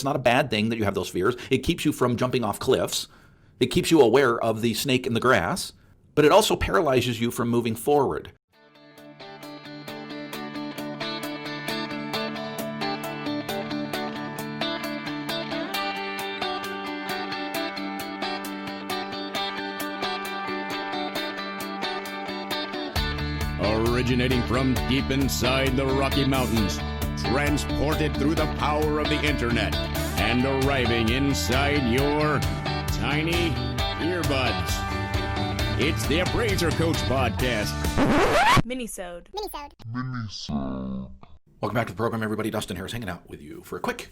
it's not a bad thing that you have those fears. It keeps you from jumping off cliffs. It keeps you aware of the snake in the grass, but it also paralyzes you from moving forward. Originating from deep inside the Rocky Mountains, transported through the power of the internet, and arriving inside your tiny earbuds. It's the Appraiser Coach Podcast. Minisode. Welcome back to the program, everybody. Dustin Harris hanging out with you for a quick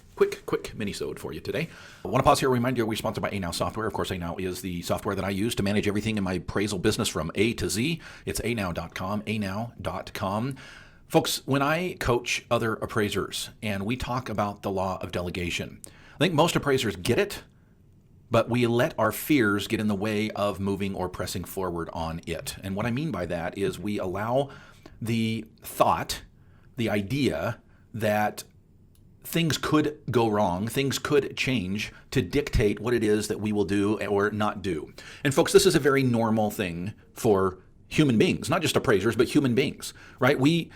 mini-sode for you today. I want to pause here and remind you we're sponsored by ANow Software. Of course, ANow is the software that I use to manage everything in my appraisal business from A to Z. It's anow.com, anow.com. Folks, when I coach other appraisers and we talk about the law of delegation, I think most appraisers get it, but we let our fears get in the way of moving or pressing forward on it. And what I mean by that is we allow the thought, the idea that things could go wrong, things could change to dictate what it is that we will do or not do. And folks, this is a very normal thing for human beings, not just appraisers, but human beings, right? We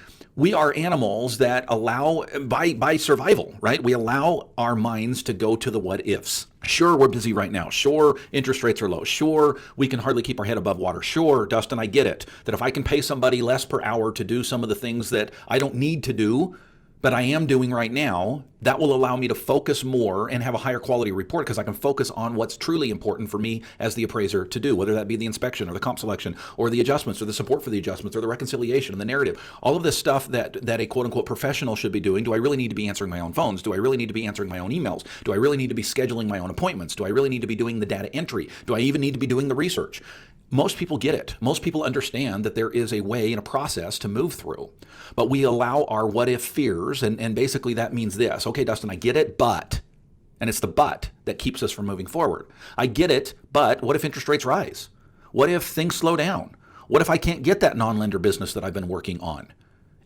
are animals that allow, by survival, right? We allow our minds to go to the what ifs. Sure, we're busy right now. Sure, interest rates are low. Sure, we can hardly keep our head above water. Sure, Dustin, I get it, that if I can pay somebody less per hour to do some of the things that I don't need to do, but I am doing right now, that will allow me to focus more and have a higher quality report because I can focus on what's truly important for me as the appraiser to do, whether that be the inspection or the comp selection or the adjustments or the support for the adjustments or the reconciliation and the narrative. All of this stuff that a quote-unquote professional should be doing. Do I really need to be answering my own phones? Do I really need to be answering my own emails? Do I really need to be scheduling my own appointments? Do I really need to be doing the data entry? Do I even need to be doing the research? Most people get it. Most people understand that there is a way and a process to move through. But we allow our what-if fears, and basically that means this. Okay, Dustin, I get it, but, and it's the but that keeps us from moving forward. I get it, but what if interest rates rise? What if things slow down? What if I can't get that non-lender business that I've been working on?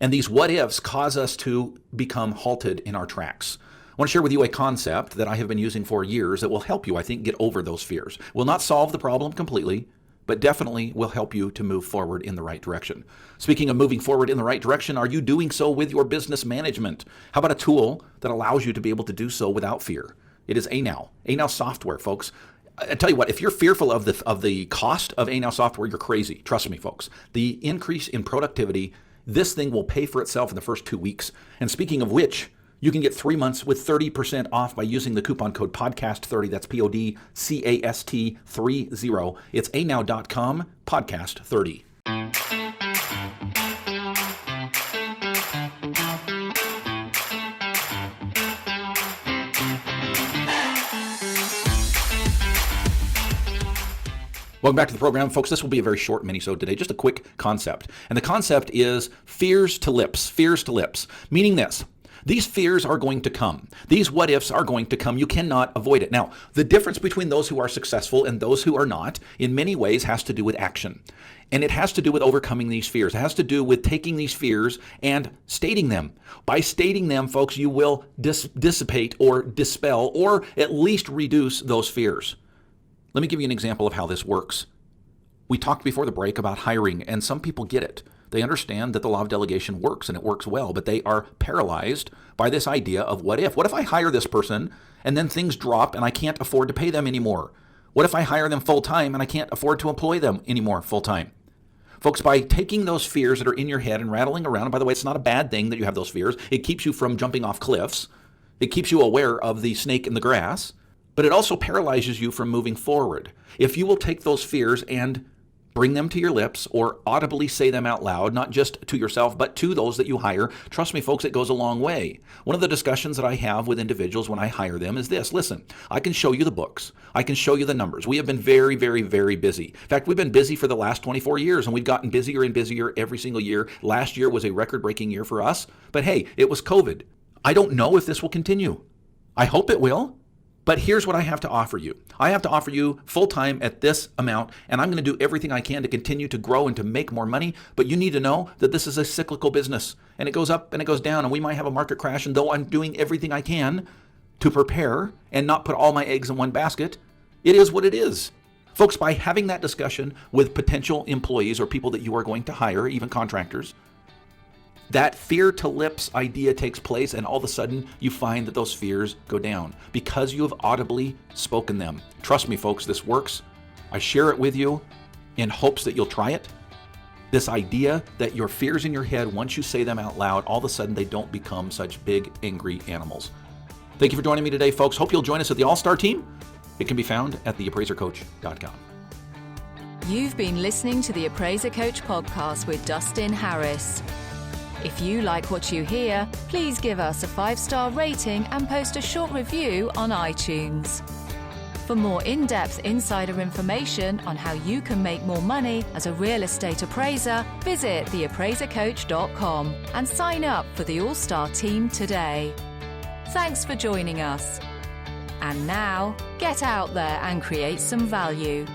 And these what-ifs cause us to become halted in our tracks. I want to share with you a concept that I have been using for years that will help you, I think, get over those fears. Will not solve the problem completely, but definitely will help you to move forward in the right direction. Speaking of moving forward in the right direction, are you doing so with your business management? How about a tool that allows you to be able to do so without fear? It is ANow. ANow Software, folks. I tell you what, if you're fearful of the cost of ANow Software, you're crazy. Trust me, folks. The increase in productivity, this thing will pay for itself in the first 2 weeks. And speaking of which, you can get 3 months with 30% off by using the coupon code PODCAST30. That's PODCAST30. It's anow.com, PODCAST30. Welcome back to the program, folks. This will be a very short mini-sode today, just a quick concept. And the concept is fears to lips, meaning this. These fears are going to come. These what-ifs are going to come. You cannot avoid it. Now, the difference between those who are successful and those who are not, in many ways, has to do with action. And it has to do with overcoming these fears. It has to do with taking these fears and stating them. By stating them, folks, you will dissipate or dispel or at least reduce those fears. Let me give you an example of how this works. We talked before the break about hiring, and some people get it. They understand that the law of delegation works and it works well, but they are paralyzed by this idea of what if. What if I hire this person and then things drop and I can't afford to pay them anymore? What if I hire them full time and I can't afford to employ them anymore full time? Folks, by taking those fears that are in your head and rattling around, and by the way, it's not a bad thing that you have those fears. It keeps you from jumping off cliffs. It keeps you aware of the snake in the grass, but it also paralyzes you from moving forward. If you will take those fears and bring them to your lips or audibly say them out loud, not just to yourself, but to those that you hire. Trust me, folks, it goes a long way. One of the discussions that I have with individuals when I hire them is this. Listen, I can show you the books. I can show you the numbers. We have been very, very, very busy. In fact, we've been busy for the last 24 years, and we've gotten busier and busier every single year. Last year was a record-breaking year for us. But hey, it was COVID. I don't know if this will continue. I hope it will. But here's what I have to offer you. I have to offer you full-time at this amount, and I'm going to do everything I can to continue to grow and to make more money. But you need to know that this is a cyclical business, and it goes up and it goes down, and we might have a market crash. And though I'm doing everything I can to prepare and not put all my eggs in one basket. It is what it is. Folks, by having that discussion with potential employees or people that you are going to hire, even contractors, that fear to lips idea takes place, and all of a sudden you find that those fears go down because you have audibly spoken them. Trust me, folks, this works. I share it with you in hopes that you'll try it. This idea that your fears in your head, once you say them out loud, all of a sudden they don't become such big, angry animals. Thank you for joining me today, folks. Hope you'll join us at the All-Star Team. It can be found at theappraisercoach.com. You've been listening to the Appraiser Coach podcast with Dustin Harris. If you like what you hear, please give us a 5-star rating and post a short review on iTunes. For more in-depth insider information on how you can make more money as a real estate appraiser, visit theappraisercoach.com and sign up for the All-Star Team today. Thanks for joining us. And now, get out there and create some value.